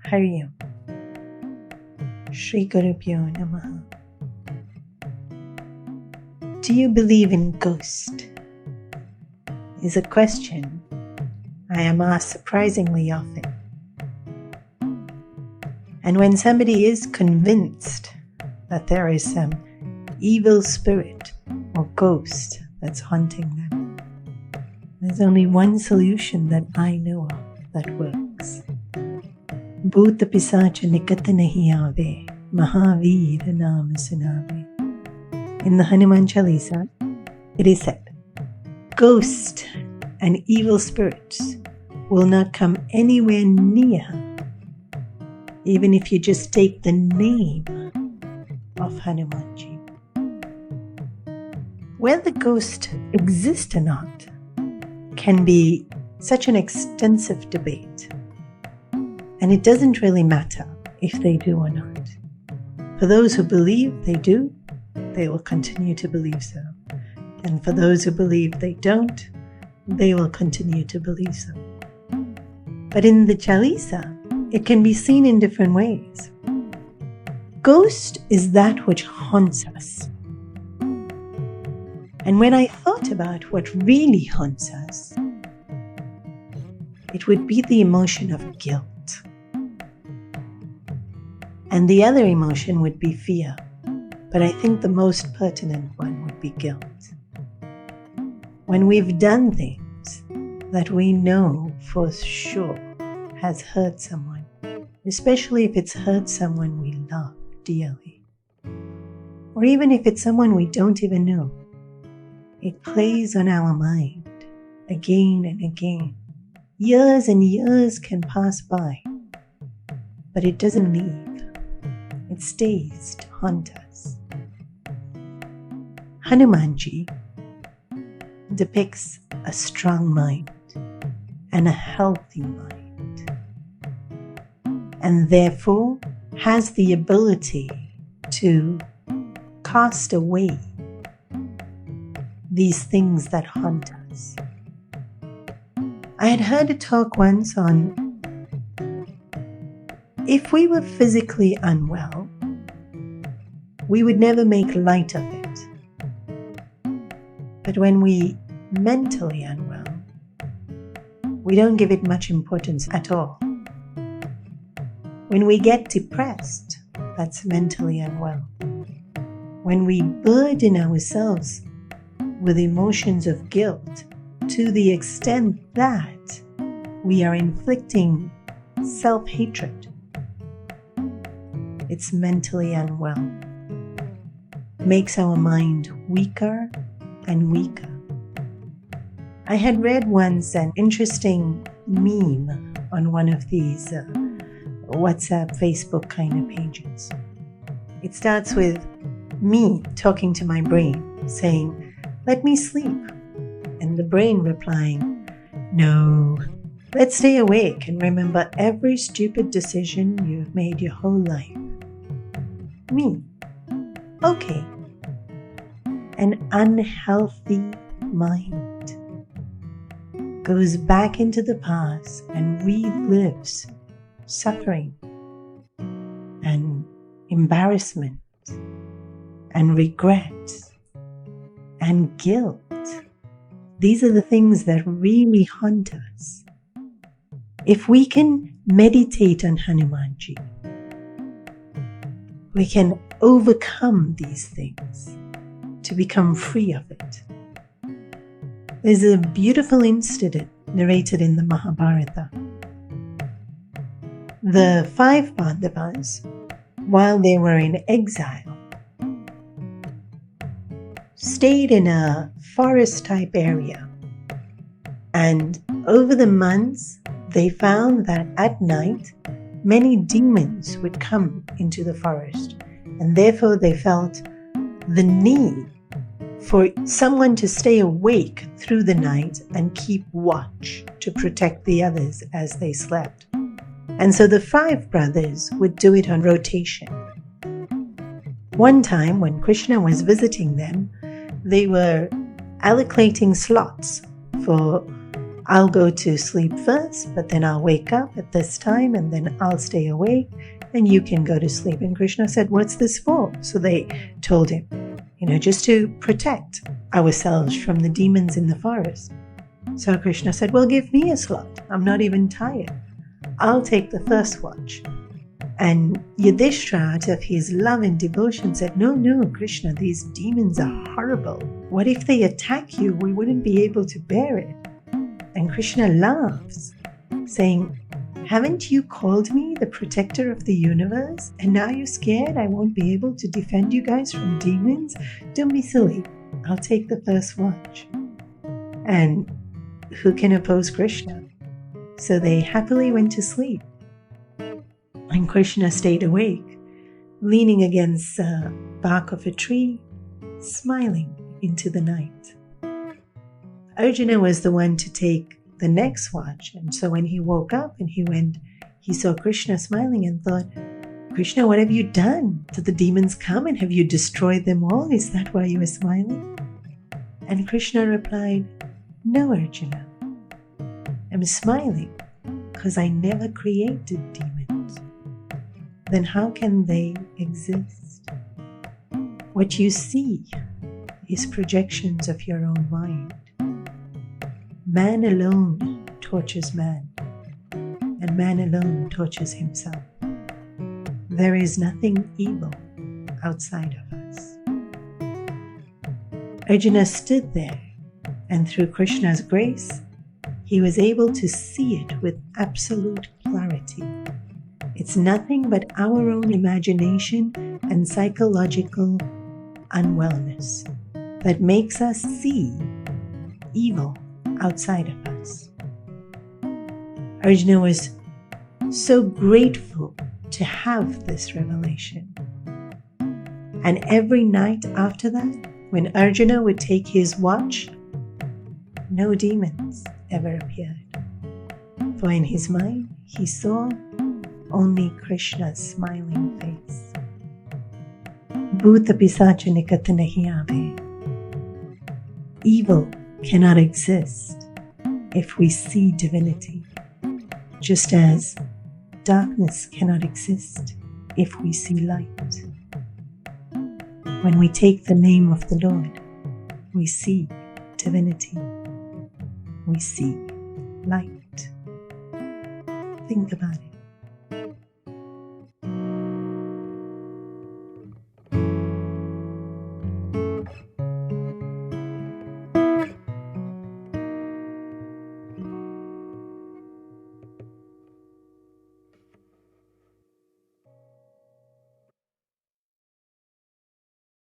Hari Om. Shri Gurubhyo Namaha. Do you believe in ghost? Is a question I am asked surprisingly often. And when somebody is convinced that there is some evil spirit or ghost that's haunting them, there's only one solution that I know of that works. Bhuta pisacha nikat nahi aave, Mahavir naam sunave. In the Hanuman Chalisa, it is said, ghosts and evil spirits will not come anywhere near, even if you just take the name of Hanumanji. Whether ghosts exist or not can be such an extensive debate, and it doesn't really matter if they do or not. For those who believe they do, they will continue to believe so. And for those who believe they don't, they will continue to believe so. But in the Chalisa, it can be seen in different ways. Ghost is that which haunts us. And when I thought about what really haunts us, it would be the emotion of guilt. And the other emotion would be fear. But I think the most pertinent one would be guilt. When we've done things that we know for sure has hurt someone, especially if it's hurt someone we love dearly, or even if it's someone we don't even know, it plays on our mind again and again. Years and years can pass by, but it doesn't leave. It stays to haunt us. Hanumanji depicts a strong mind and a healthy mind, and therefore has the ability to cast away these things that haunt us. I had heard a talk once on if we were physically unwell, we would never make light of it. But when we mentally unwell, we don't give it much importance at all. When we get depressed, that's mentally unwell. When we burden ourselves with emotions of guilt to the extent that we are inflicting self-hatred, it's mentally unwell. Makes our mind weaker and weaker. I had read once an interesting meme on one of these WhatsApp, Facebook kind of pages. It starts with me talking to my brain, saying, "Let me sleep," and the brain replying, "No, let's stay awake and remember every stupid decision you've made your whole life." Me, okay. An unhealthy mind goes back into the past and relives suffering and embarrassment and regret and guilt. These are the things that really haunt us. If we can meditate on Hanumanji, we can overcome these things to become free of it. There's a beautiful incident narrated in the Mahabharata. The 5 Pandavas, while they were in exile, stayed in a forest-type area. And over the months, they found that at night, many demons would come into the forest. And therefore, they felt the need for someone to stay awake through the night and keep watch to protect the others as they slept. And so the 5 brothers would do it on rotation. One time when Krishna was visiting them, they were allocating slots for I'll go to sleep first, but then I'll wake up at this time and then I'll stay awake and you can go to sleep. And Krishna said, what's this for? So they told him, just to protect ourselves from the demons in the forest. So Krishna said, well, give me a slot. I'm not even tired. I'll take the first watch. And Yudhishthira, out of his love and devotion, said, no, Krishna, these demons are horrible. What if they attack you? We wouldn't be able to bear it. And Krishna laughs, saying, haven't you called me the protector of the universe? And now you're scared I won't be able to defend you guys from demons? Don't be silly. I'll take the first watch. And who can oppose Krishna? So they happily went to sleep. And Krishna stayed awake, leaning against the bark of a tree, smiling into the night. Arjuna was the one to take the next watch, and so when he woke up and he saw Krishna smiling and thought, Krishna, what have you done? Did the demons come and have you destroyed them all? Is that why you were smiling? And Krishna replied, no, Arjuna, I'm smiling because I never created demons. Then how can they exist? What you see is projections of your own mind. Man alone tortures man, and man alone tortures himself. There is nothing evil outside of us. Arjuna stood there, and through Krishna's grace, he was able to see it with absolute clarity. It's nothing but our own imagination and psychological unwellness that makes us see evil outside of us. Arjuna was so grateful to have this revelation. And every night after that, when Arjuna would take his watch, no demons ever appeared. For in his mind, he saw only Krishna's smiling face. Bhuta pisacha nikat nahi aave. Evil cannot exist if we see divinity, just as darkness cannot exist if we see light. When we take the name of the Lord, we see divinity. We see light. Think about it.